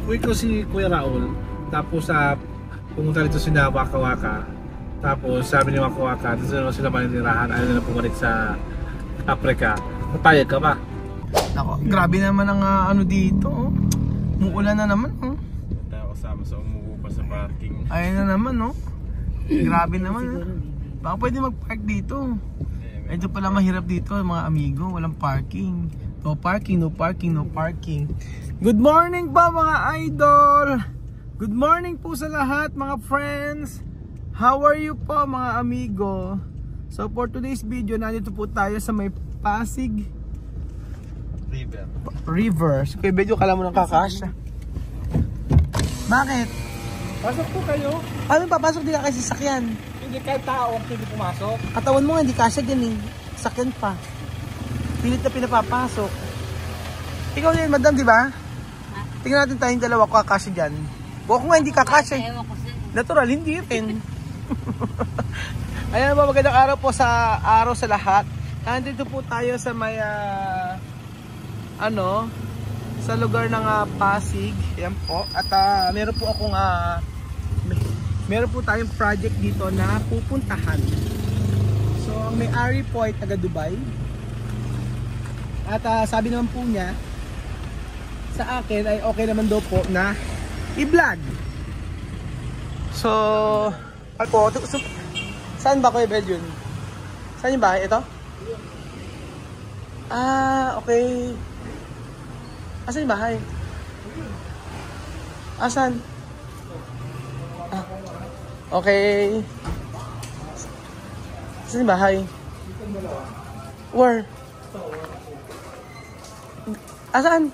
uwi ko si Kuya Raul. Tapos pumunta dito si Waka Waka. Tapos sabi ni Waka Waka, dito na sila maninirahan, ayaw nila pumalik sa Africa. Papayag ka ba? Ako, grabe naman ang ano dito. Oh. Muulan na naman. Oh. Tayo kasama sa umuupa sa parking. Ayun na naman, no? Grabe naman. Baka pwede mag-park dito. Ito pala mahirap dito, mga amigo. Walang parking. No parking, no parking, no parking. Good morning pa mga idol! Good morning po sa lahat mga friends! How are you po mga amigo? So for today's video, nandito po tayo sa may Pasig River. So kaya video kala mo ng kakasya. Bakit? Pasok po kayo. Paano papasok? Di ka kasi sasakyan. Hindi kahit tao, hindi pumasok. Katawan mo nga, hindi kasya dyan eh. Sakyan pa. Pilit na pinapapasok. Ikaw din, madam, di ba? Tingnan natin tayong dalawa kakasya dyan. Buko nga, hindi kakasya. Natural, hindi rin. Ayan po, magandang araw po sa lahat. Nandito po tayo sa may, sa lugar ng Pasig. Ayan po. At meron po akong, meron po tayong project dito na pupuntahan. So, ang may-ari po ay taga Dubai. At sabi naman po niya, sa akin ay okay naman daw po na i-vlog. So, ako, saan ba Kuya Bel yun? Saan yung bahay? Ito? Okay. Asan yung bahay? Asan? Okay. Saan yung bahay? Where? Asan?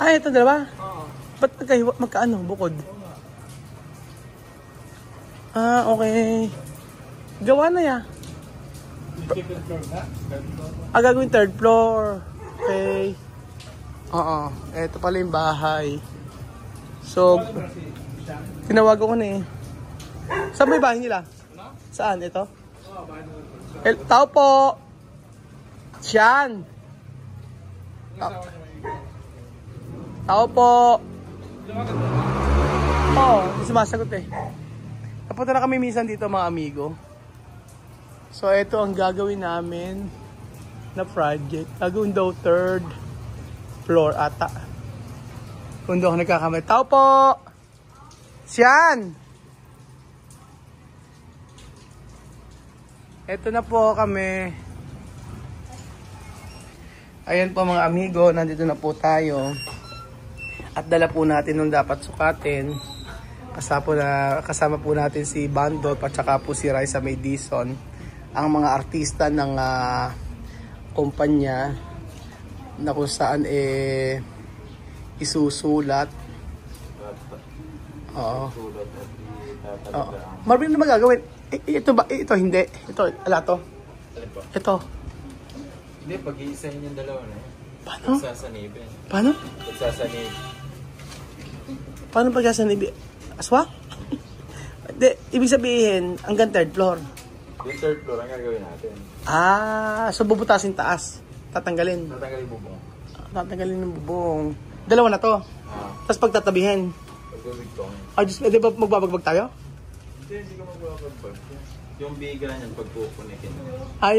Ito dalawa? Oo. Ba't magkaano? Bukod? Okay. Gawa na ya. Gagawin third floor. Okay. Oo. Ito pala yung bahay. So, tinawagan ko na eh. Saan ba yung bahay nila? Saan? Ito? Tao po! Siyan! Tao po! Oo, sumasagot eh. Napunta na kami minsan dito mga amigo. So, ito ang gagawin namin na project. Gagawin daw third floor ata. Kung doon ako nagkakamay. Tao po! Siyan! Ito na po kami. Ayan po mga amigo, nandito na po tayo. At dala po natin nung dapat sukatin. Kasama po natin si Bandol at saka po si Raisa Madison. Ang mga artista ng kumpanya na kung saan isusulat. Oo. Marami na magagawin. Ito ba? Ito hindi. Ito, ala to. Ito. Hindi, pag-iisahin yung dalawa na. Paano? Pagsasanibin. Paano? Pagsasanib. Paano pagsasanib? Aswa? Hindi, ibig sabihin, hanggang third floor. Yung third floor ang gagawin natin. So bubutasin taas. Tatanggalin. Tatanggalin bubong. Tatanggalin ng bubong. Dalawa na to. Tapos pagtatabihin. Pagkabig ko. Diyos, di ba magbabagbag tayo? Hindi ka magbabagbag. Yung biga niyan pagkukunekin.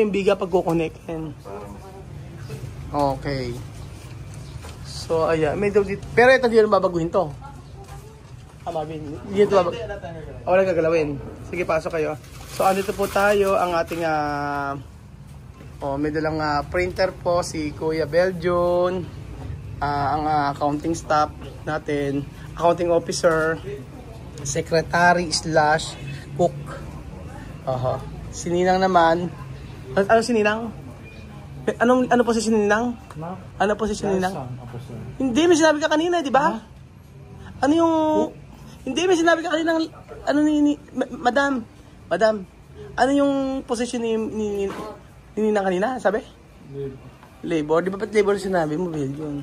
Yung biga pagkukunekin. Okay. So, ayan. May daw dito. Pero ito hindi na babaguhin to. Mabin. Hindi ito babaguhin. Wala gagalawin. Sige, pasok kayo. So, andito po tayo. Ang ating may dalang printer po si Kuya Beljon. Ang accounting staff natin. Accounting officer. Secretary / cook. Sininang naman. Ano sininang? Ano po si sininang? Ano po si sininang? Hindi, may sinabi ka kanina, di ba? Ano yung... Hindi, may sinabi ka kanina. Ano ni... Madam. Ano yung position ni Ninang kanina, sabi? Labor. Di ba ba't labor sinabi mo, Beljon?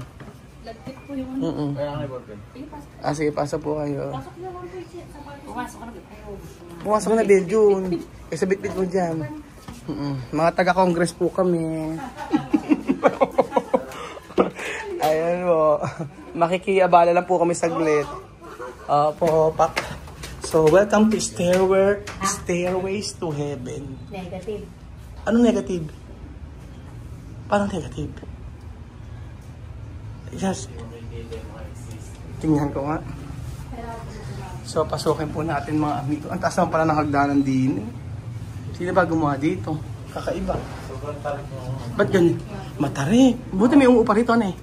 Lagkit po yung Kaya ang labor pen. Sige, pasok po kayo. Pasok na lang po siya. Pumasok na. Pumasok na, Beljon. Sa bit-bit mo dyan. Mga taga-congress po kami. Ayan po. Makikiabala lang po kami saglit. Opo, pak. So, welcome to Stairways to Heaven. Negative. Anong negative? Parang negative. Yes. Tingnan ko nga. So, pasukin po natin mga amigo. Ang taas naman pala ng hagdanan din. Sino ba gumawa dito? Kakaiba. Sobrang tarik mo. Ba't ganyan? Matarik. Buti may umuupa rito na eh.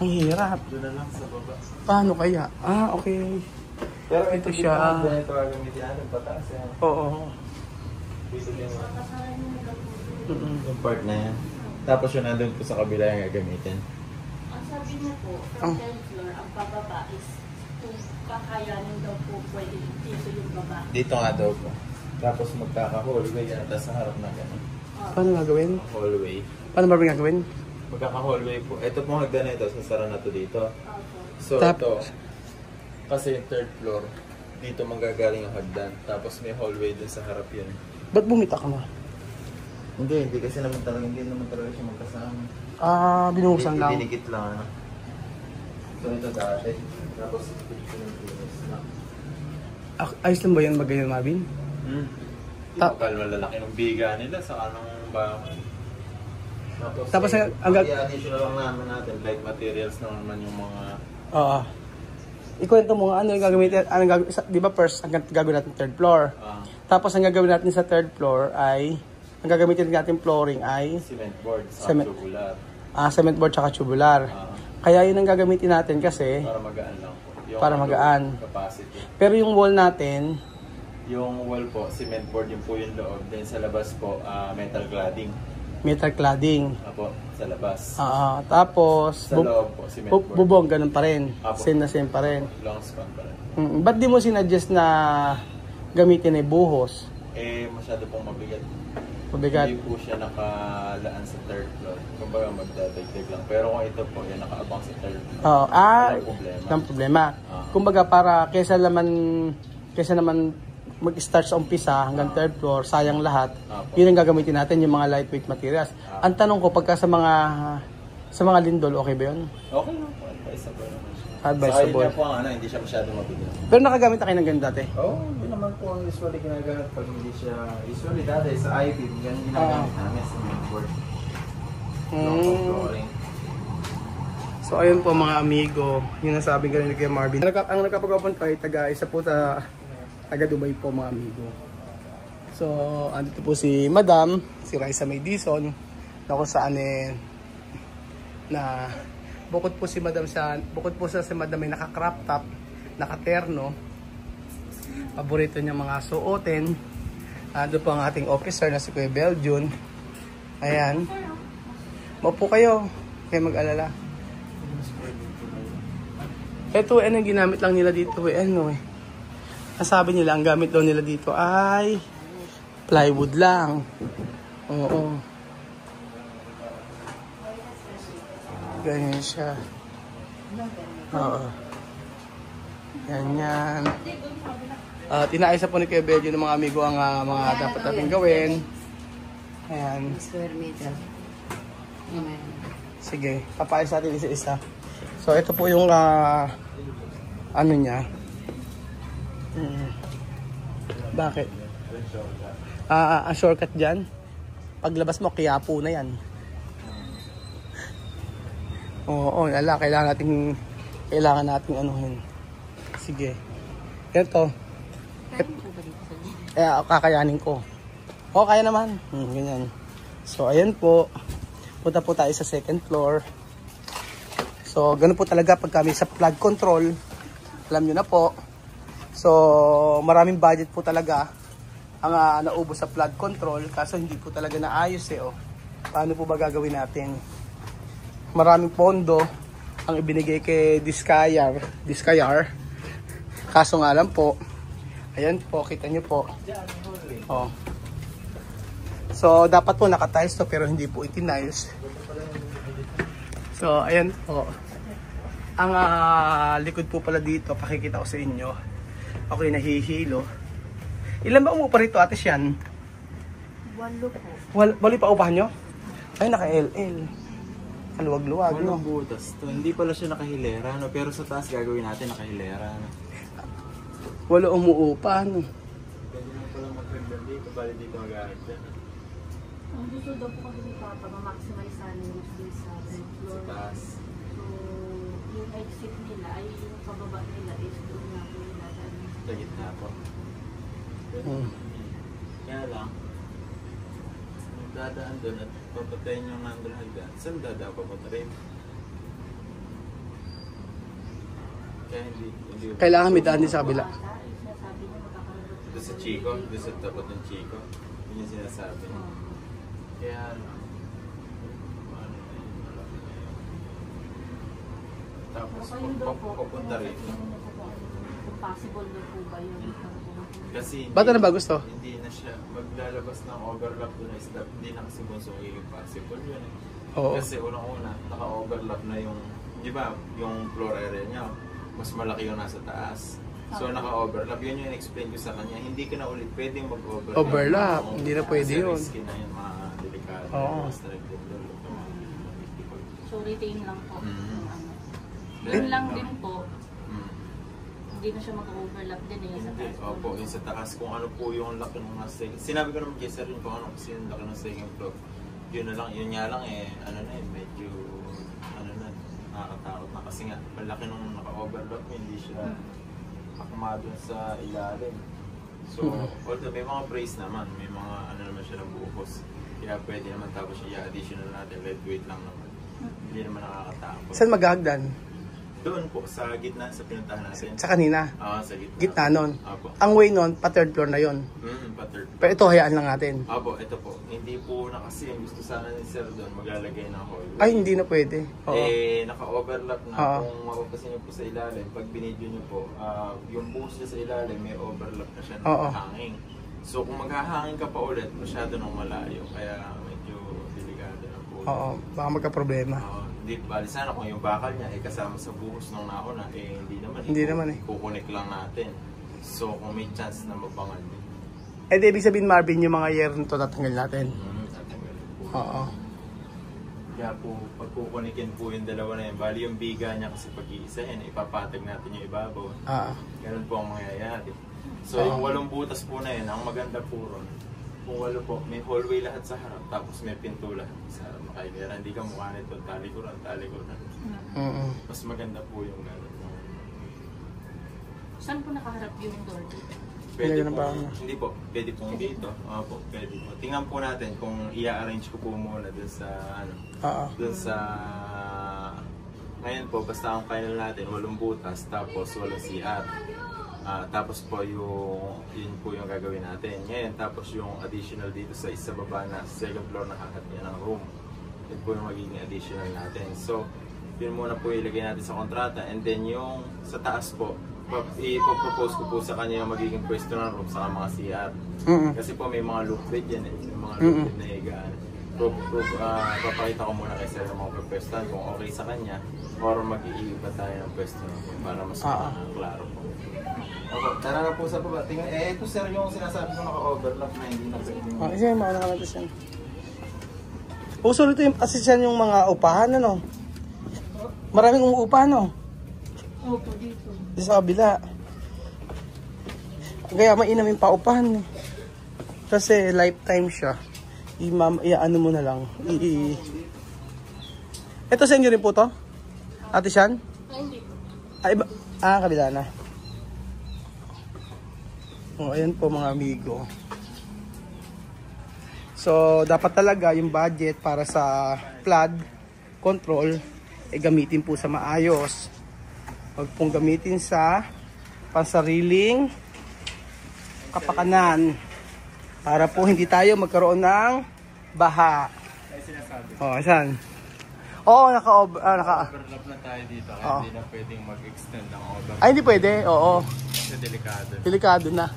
Ang hirap. Doon na lang sa baba. Paano kaya? Okay. Pero ito siya. Ganito gagamitin natin, pataas yan. Oo. Dito yung part na yan. Tapos yun nandun po sa kabila yung gagamitin. Ang sabi niya po, from 10th floor, ang bababa is kung kakayanin daw po pwede dito yung baba. Dito nga daw po. Tapos magkaka-hallway yata sa harap na gano'n. Paano gagawin? Hallway. Paano ba gagawin? Magkaka-hallway po. Ito pong hagdan na ito, sasara na to dito. So Tapos? ito, kasi yung third floor, dito manggagaling yung hagdan. Tapos may hallway dun sa harap yun. Ba't bumita ka na? Hindi kasi naman talaga, hindi naman talaga siya magkasama. Binuhusan lang. Dinikit lang, ano. So ito dati. Tapos ito yung pinos na. Ayos lang ba yan magayon, Marvin? Kapal malalaki ng biga nila sa anong bahay. Tapos i-additional lang namin natin, like materials na naman yung mga... Oo. Ikwento mo nga ano yung gagamitin, di ba first, ang gagawin natin third floor. Tapos ang gagawin natin sa third floor ay, ang gagamitin natin flooring ay cement board, tubular. Cement board tsaka tubular. Kaya yun ang gagamitin natin kasi, Para magaan lang po. Yung para magaan. Capacity. Pero yung wall natin, Yung wall po, cement board yung po yung loob. Then sa labas po, metal cladding. metal cladding. Apo, sa labas. Tapos, Sa loob po, cement board. bubong, ganun pa rin. Apo. Same na same pa rin. Long span pa rin. Ba't di mo sinuggest na gamitin ay buhos? Masyado pong mabigat. Mabigat. Hindi po siya nakalaan sa third floor. Kumbaga magdadagdag lang. Pero kung ito po, yan nakaabang sa third floor. Walang problema. Walang problema. Kumbaga para kesa naman mag-start sa umpisa hanggang third floor, sayang lahat. Yun ang gagamitin natin, yung mga lightweight materials. Ang tanong ko, pagka sa mga lindol, okay ba yun? Okay lang po. Advisable naman siya. Advisable. Sa niya po, hindi siya masyado mabigat. Pero nakagamit na kayo ng ganun dati? Hindi naman po ang usually ginagamit pag hindi siya... Usually dati sa I-beam, yan ginagamit namin sa mainboard. Flooring. So ayun po mga amigo, yun ang sabi ganun kay Marvin. Ang nagkapag-open tayo, isa po sa taga Dubai po mga amigo. So andito po si Madam, si Raisa May Dizon, na kung saan na bukod po si Madam si Madam ay naka-crop top, naka-terno. Paborito niya mga suotin. Ando po ang ating officer na si Kuya Belgian. Ayan. Maupo kayo, kayo mag-alala. Ito, ano yung ginamit lang nila dito ang sabi nila, ang gamit daw nila dito ay plywood lang. Oo. Ganyan siya. Oo. Ganyan. Tinaisa po ni Kuya Belgian ng mga amigo ang mga dapat natin gawin. Ayan. Square meter. Sige, papayos natin isa-isa. So, ito po yung ano niya. Bakit? Ang shortcut dyan, paglabas mo, Quiapo na yan. Oo, kailangan nating anuhin. Sige. Ito. Kakayanin ko. Kaya naman. Ganyan. So, ayan po. Punta po tayo sa second floor. So, ganun po talaga pag kami sa flood control. Alam nyo na po. So, maraming budget po talaga ang naubos sa flood control. Kaso hindi po talaga naayos Paano po ba gagawin natin? Maraming pondo ang ibinigay kay Discayar. Kaso nga lang po. Ayan po, kita nyo po. So, dapat po nakatiles to pero hindi po itiniles. So, ayan po. Ang likod po pala dito, pakikita ko sa inyo. Ako yung nahihilo. Ilan ba umupa rito, Ate Sian? 1 po. Walo pa upahan nyo? Ay, naka-LL. Kaluwag-luwag, no? Walang butas to. Hindi pala siya nakahilera, no? Pero sa taas gagawin natin nakahilera, no? Wala umuupa, no? Pwede lang pala mag-trigger dito, bali dito mag-aarap dyan. Ang gusto daw po kasi ni Papa, ma-maximize sana yung space sa third Sa floor. taas. So, yung exit nila, ay yung pababa nila is doon nga po nila. Sa gitna po. Kaya lang, dadaan doon at papatayin yung nandun hagdan. Saan dadaan papunta rin? Kaya hindi Kailangan may daan din sa kabila. Sinasabi niya magkakaroon daw doon sa Chico, doon sa tapat ng Chico. Yun yung sinasabi. Kaya ano na yun, malaki na yun. Tapos Baka yun daw po, papunta rin. kung possible daw po ba yun. Kasi Ba't ano ba gusto? Hindi na siya maglalabas ng overlap doon na stop. Hindi na kasi bunso magiging possible yun. Oo. Kasi unang-una, naka-overlap na yung, di ba, yung floor area niya. Mas malaki yung nasa taas. So naka-overlap. Yun yung explain ko sa kanya. Hindi ka na ulit pwedeng mag-overlap. Overlap. Hindi na pwede kasi yun. risky na yun, mga delikado. Oo. Restricted doon. So, retain lang po. Mhm. Yung ano. Yun lang din po. Mm. Hindi na siya mag-overlap din eh sa Hindi, taas. opo, yung sa taas, kung ano po yung laki ng mga second. Sinabi ko naman kay Sir yun kung ano kasi yung laki ng second floor. Yun na lang, yun nga lang eh, ano na eh, medyo, ano na, nakakatakot na kasi nga, malaki nung naka-overlap, hindi siya akmado sa ilalim. So, although may mga brace naman, may mga ano naman siya nabuhos. Kaya pwede naman tapos i-additional natin, lightweight lang naman. Hindi naman nakakatakot. Saan maghahagdan? Doon po, sa gitna, sa pinuntahan natin. Sa kanina. Sa gitna. Gitna nun. Apo. Ang way nun, pa third floor na yon. Pa-third. Pero ito, hayaan lang natin. Apo, ito po. Hindi po na kasi ang gusto sana ni Sir doon maglalagay ng hallway. Ay, hindi na pwede. Oo. Eh, naka-overlap na. Oo. Kung mapapasin niyo po sa ilalim, pag binidyo niyo po, yung buhos niya sa ilalim, may overlap na siya ng Oo. hanging. So, kung maghahangin ka pa ulit, masyado nang malayo. Kaya medyo delikado na po. Oo, baka magka-problema. Hindi, bali sana kung yung bakal niya ay kasama sa buhos nung nauna, eh hindi naman. Hindi naman eh. Kukunik lang natin. So, kung may chance na mabangal din. Eh, di ibig sabihin, Marvin, yung mga year nito tatanggal natin. Tatanggalin po. Oo. Kaya po, pagkukunikin po yung dalawa na yun, bali yung biga niya kasi pag-iisahin, ipapatag natin yung ibabaw. Ganun po ang mangyayari. So, yung 8 butas po na yun, ang maganda po ron, kung 8 po, may hallway lahat sa harap, tapos may pinto lahat sa harap. Kaya hindi ka mukha nito, talikuran. Mas maganda po yung gano'n. Saan po nakaharap yung door dito? Pwede Ganun po, ba, ano? hindi po, pwede po dito. Po, pwede po. Tingnan po natin kung i-arrange ko po muna dun sa, ano, dun sa, ngayon po, basta ang final natin, 8 butas, tapos 8 CR. Tapos po yun po yung gagawin natin. Ngayon, tapos yung additional dito sa isa baba na second floor na hahat niya ng room. Yun po yung magiging additional natin. So, yun muna po ilagay natin sa kontrata. And then yung sa taas po, ipopropose ko po sa kanya yung magiging pwesto ng room sa mga CR. Kasi po may mga loop bed yan eh. May mga loop bed na higaan. Papakita ko muna kay Sir ng mga pwestuhan kung okay sa kanya or mag-iiba tayo ng pwesto para mas klaro po. Opo, tara na po sa baba. Tingnan, ito Sir yung sinasabi ko naka-overlap na hindi na pwede. Isa yung mga nakalatas yan. Uso rito yung asisyan yung mga upahan, ano? Maraming umuupahan, no? Opo, dito. Dito sa kabila. Kaya mainam yung paupahan. Kasi lifetime siya. Ano mo na lang. Ito sa inyo rin po to? Ate Sian? Hindi po. Kabila na. Ayan po mga amigo. So, dapat talaga yung budget para sa flood control gamitin po sa maayos. Huwag pong gamitin sa pansariling kapakanan para po hindi tayo magkaroon ng baha. Saan? Overlap na tayo dito kaya hindi na pwedeng mag-extend ng overlap. Ay, hindi pwede. Oo. Kasi delikado. Delikado na.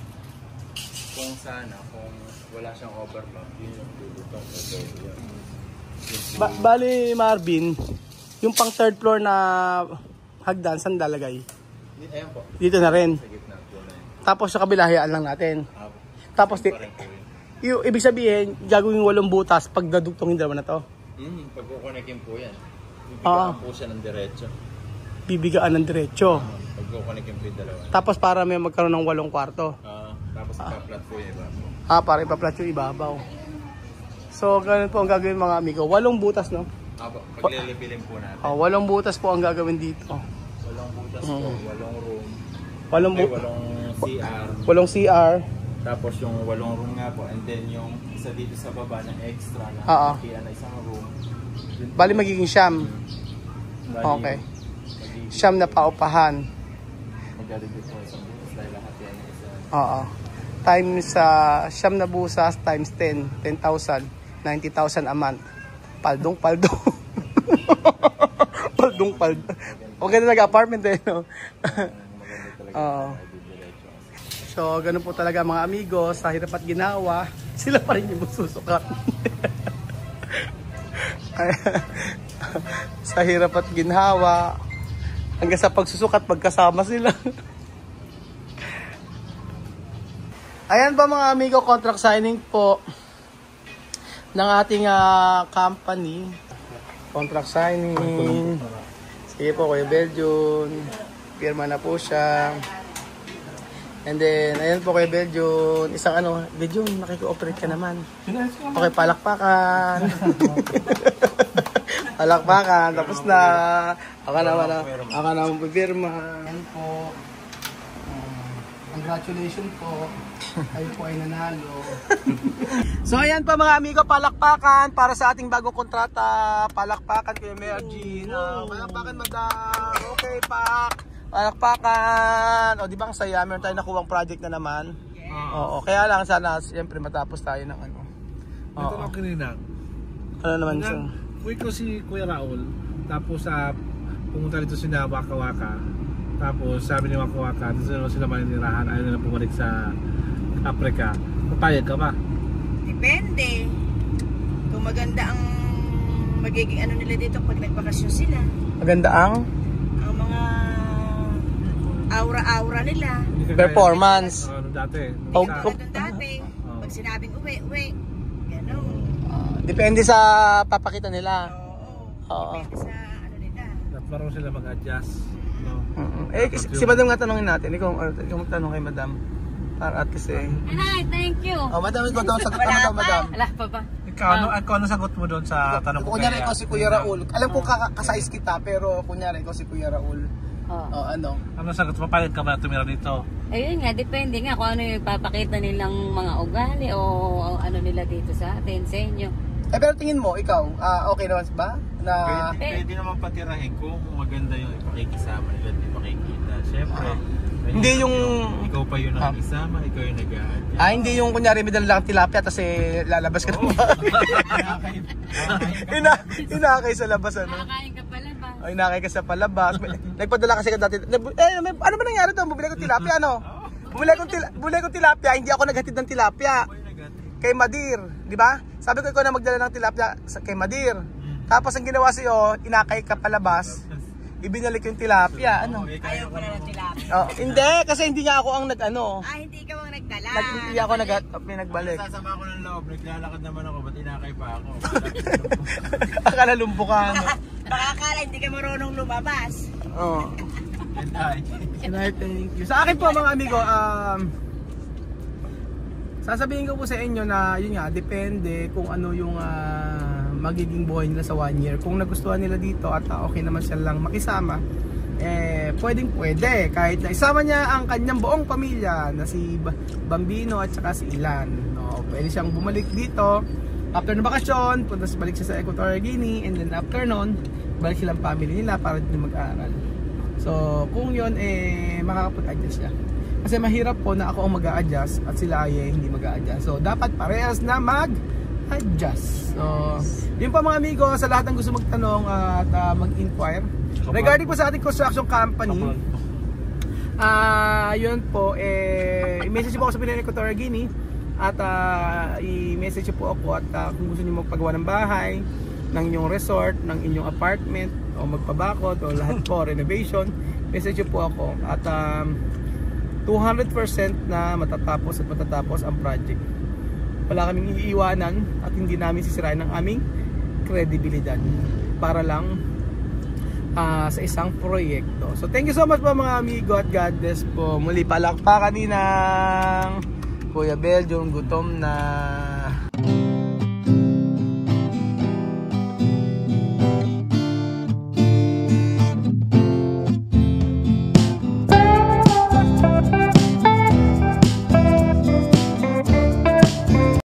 Kung sana, kung wala siyang overlap, yun yung dudutong sa Bali, Marvin, yung pang third floor na hagdan, saan lalagay? Ayan po. Dito na rin. Sa gitna po na yun. Tapos sa kabila, hayaan lang natin. Tapos, ibig sabihin, gagawin 8 butas pag dadugtongin dalawa na to. Pagkukunikin po yan. Bibigyan po siya ng diretso. Bibigaan ng diretso. Pagkukunik yung dalawa. Tapos para may magkaroon ng 8 kwarto. Tapos ipaplat po yung iba po. Para ipaplat yung ibabaw. So, ganun po ang gagawin mga amigo. 8 butas, no? Paglilibilin po natin. 8 butas po ang gagawin dito. 8 butas po, 8 room. 8 CR. 8 CR. Tapos yung 8 room nga po. And then yung isa dito sa baba na extra na kaya na isang room. Bali magiging siyam. Okay. Siyam na paupahan. Magdadagdag po isang butas dahil lahat yan isa. Times siyam na busas times 10. 10,000. 90,000 a month. Paldong. Paldong. Okay na nag-apartment eh, no? So, ganun po talaga mga amigo. Sa hirap at ginawa, sila pa rin yung susukat. Sa hirap at ginhawa, hanggang sa pagsusukat, magkasama sila. Ayan ba mga amigo, contract signing po ng ating company. Contract signing. Sige po, Kuya Belgium. Pirma na po siya. And then, ayan po Kuya Belgium. Isang Belgium, nakiko-operate ka naman. Okay, palakpakan. Palakpakan. Tapos na. Ako naman pipirma. Ayan po. Congratulations po. Kayo po ay nanalo. So ayan pa mga amigo, palakpakan para sa ating bagong kontrata. Palakpakan Kuya Mergin. Palakpakan madam. Okay pak. Palakpakan. O di ba ang saya, meron tayong nakuwang project na naman. Oo, kaya lang sana siyempre matapos tayo ng Ito lang kanina. Ano naman siya? Uwi ko si Kuya Raul. Tapos pumunta dito si Waka Waka. Tapos sabi ni Waka Waka, dito na sila maninirahan. Ayaw na bumalik sa Africa. Papayag ka ba? Depende. Kung maganda ang magiging nila dito pag nagbakasyon sila. Maganda ang mga aura-aura nila. Performance. Dati. Dati. Pag sinabing uwi. Ganun. Depende sa papakita nila. Oo. Depende sa nila. Parang sila mag-adjust. No? Si Madam nga tanongin natin. Ikaw magtanong kay Madam. Para at least Ay, thank you. Madam, ikaw daw sagot ka Madam. Ala pa ba? Ikaw ano sagot mo doon sa tanong ko? Kunyari ikaw si Kuya Raul. Alam ko kasais kita, pero kunyari ikaw si Kuya Raul. Ano sagot mo? Papayag ka ba tumira dito? Ayun nga, depende nga kung ano yung ipapakita nilang mga ugali o ano nila dito sa atin, sa inyo. Pero tingin mo, ikaw, okay naman ba? Pwede naman patirahin kung maganda yung ipakikisama nila at ipakikita. Siyempre, hindi yung ikaw pa yung nakikisama, ikaw yung nag-aadya. hindi yung kunyari may dala lang tilapia tapos lalabas ka naman. Inakay sa labas Nakakain ka pala ba? Inakay ka sa palabas. Nagpadala kasi ka dati. Ano ba nangyari doon? Bumili ko tilapia Bumili ko tilapia, hindi ako naghatid ng tilapia. Kay Madir, di ba? Sabi ko ikaw na magdala ng tilapia kay Madir. Tapos ang ginawa sa'yo, inakay ka palabas. Ibinalik yung tilapia, Ayaw ko na ng tilapia. Hindi, kasi hindi nga ako ang Hindi ikaw ang nagdala. Hindi ako nagbalik. Sasama ko ng loob, naglalakad naman ako, ba't inakay pa ako? Akala lumpo ka, Baka akala hindi ka marunong lumabas. Thank you. Sa akin po mga amigo, sasabihin ko po sa inyo na yun nga, depende kung ano yung magiging buhay nila sa 1 year. Kung nagustuhan nila dito at okay naman siya lang makisama, pwedeng pwede. Kahit na isama niya ang kanyang buong pamilya na si Bambino at saka si Ilan. Pwede siyang bumalik dito. After ng bakasyon, balik siya sa Equatorial Guinea, and then after nun, balik silang family nila para dito mag-aaral. So, kung yun, makakapag-adjust siya. Kasi mahirap po na ako ang mag-a-adjust at sila ay hindi mag-a-adjust. So, dapat parehas na mag-adjust. So, yun pa mga amigo, sa lahat ng gusto magtanong at mag-inquire. Regarding po sa ating construction company, yun po, i-message po ako sa Pilipinas Equatorial Guinea. At i-message po ako at kung gusto niyo magpagawa ng bahay, ng inyong resort, ng inyong apartment, o magpabakod, o lahat po, renovation, message po ako. At 200% na matatapos ang project. Wala kaming iiwanan at hindi namin sisirain ang aming kredibilidad para lang sa isang proyekto. So thank you so much po mga amigo at God bless po. Muli palakpakan din ng Kuya Belgium, gutom na.